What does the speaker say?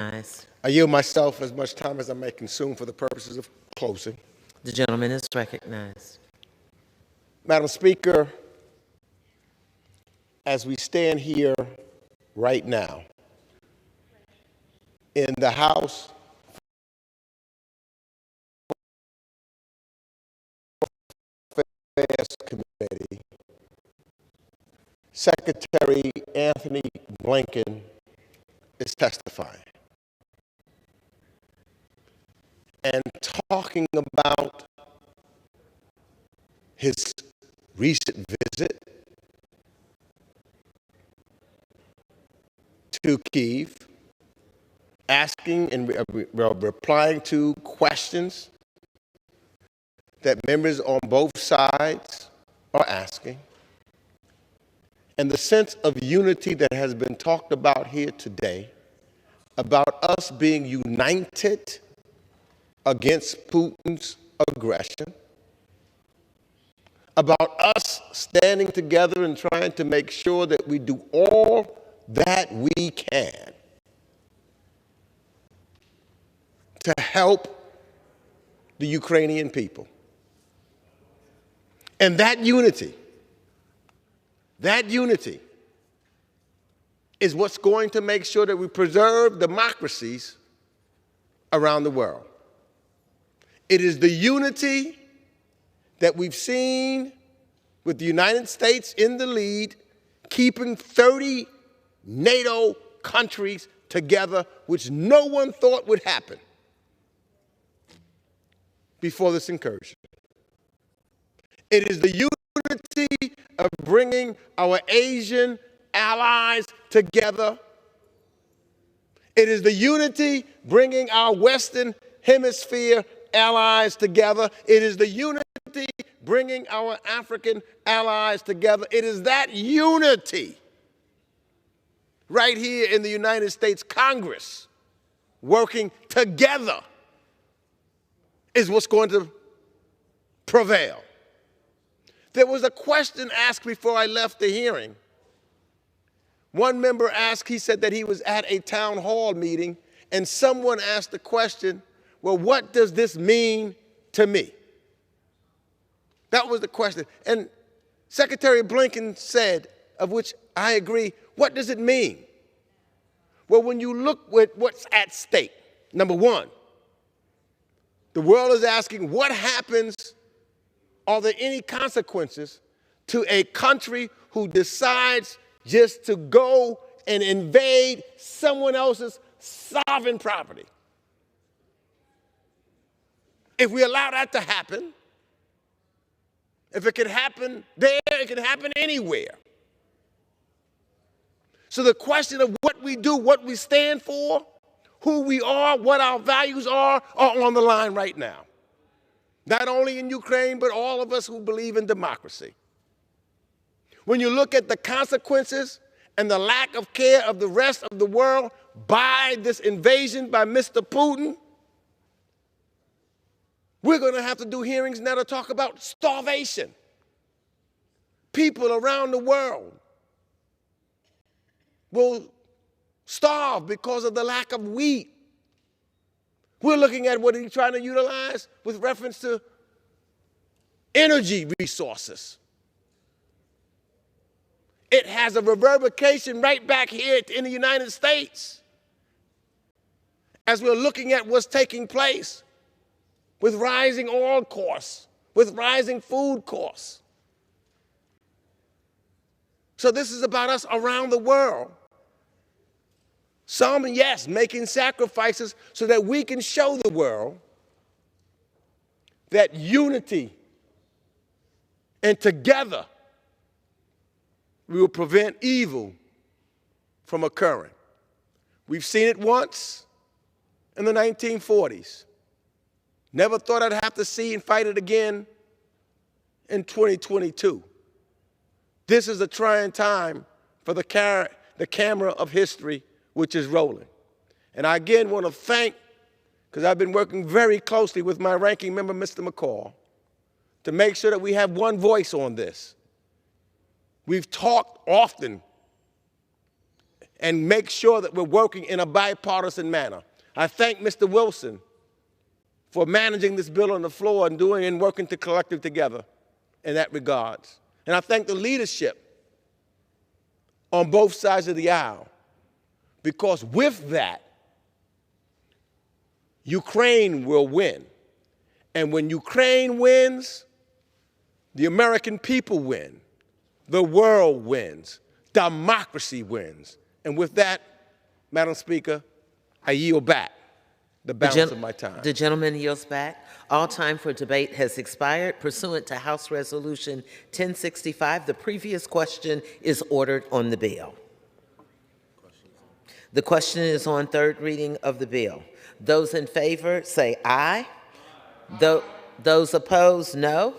I yield myself as much time as I may consume for the purposes of closing. The gentleman is recognized. Madam Speaker, as we stand here right now in the House Affairs Committee, Secretary Anthony Blinken is testifying and talking about his recent visit to Kyiv, asking and replying to questions that members on both sides are asking, and the sense of unity that has been talked about here today, about us being united against Putin's aggression, about us standing together and trying to make sure that we do all that we can to help the Ukrainian people. And that unity is what's going to make sure that we preserve democracies around the world. It is the unity that we've seen with the United States in the lead, keeping 30 NATO countries together, which no one thought would happen before this incursion. It is the unity of bringing our Asian allies together. It is the unity bringing our Western Hemisphere allies together. It is the unity bringing our African allies together. It is that unity right here in the United States Congress working together is what's going to prevail. There was a question asked before I left the hearing. One member asked, he said that he was at a town hall meeting, and someone asked the question, well, what does this mean to me? That was the question. And Secretary Blinken said, of which I agree, what does it mean? Well, when you look at what's at stake, number one, the world is asking what happens, are there any consequences to a country who decides just to go and invade someone else's sovereign property? If we allow that to happen, if it can happen there, it can happen anywhere. So the question of what we do, what we stand for, who we are, what our values are on the line right now. Not only in Ukraine, but all of us who believe in democracy. When you look at the consequences and the lack of care of the rest of the world by this invasion by Mr. Putin, we're going to have to do hearings now to talk about starvation. People around the world will starve because of the lack of wheat. We're looking at what he's trying to utilize with reference to energy resources. It has a reverberation right back here in the United States as we're looking at what's taking place with rising oil costs, with rising food costs. So this is about us around the world. Some, yes, making sacrifices so that we can show the world that unity and together we will prevent evil from occurring. We've seen it once in the 1940s. Never thought I'd have to see and fight it again in 2022. This is a trying time for the camera of history, which is rolling. And I again want to thank, because I've been working very closely with my ranking member, Mr. McCall, to make sure that we have one voice on this. We've talked often and make sure that we're working in a bipartisan manner. I thank Mr. Wilson for managing this bill on the floor and doing and working collective together in that regard. And I thank the leadership on both sides of the aisle, because with that, Ukraine will win. And when Ukraine wins, the American people win, the world wins, democracy wins. And with that, Madam Speaker, I yield back the balance of my time. The gentleman yields back. All time for debate has expired. Pursuant to House Resolution 1065, the previous question is ordered on the bill. The question is on third reading of the bill. Those in favor say aye. Those opposed, no.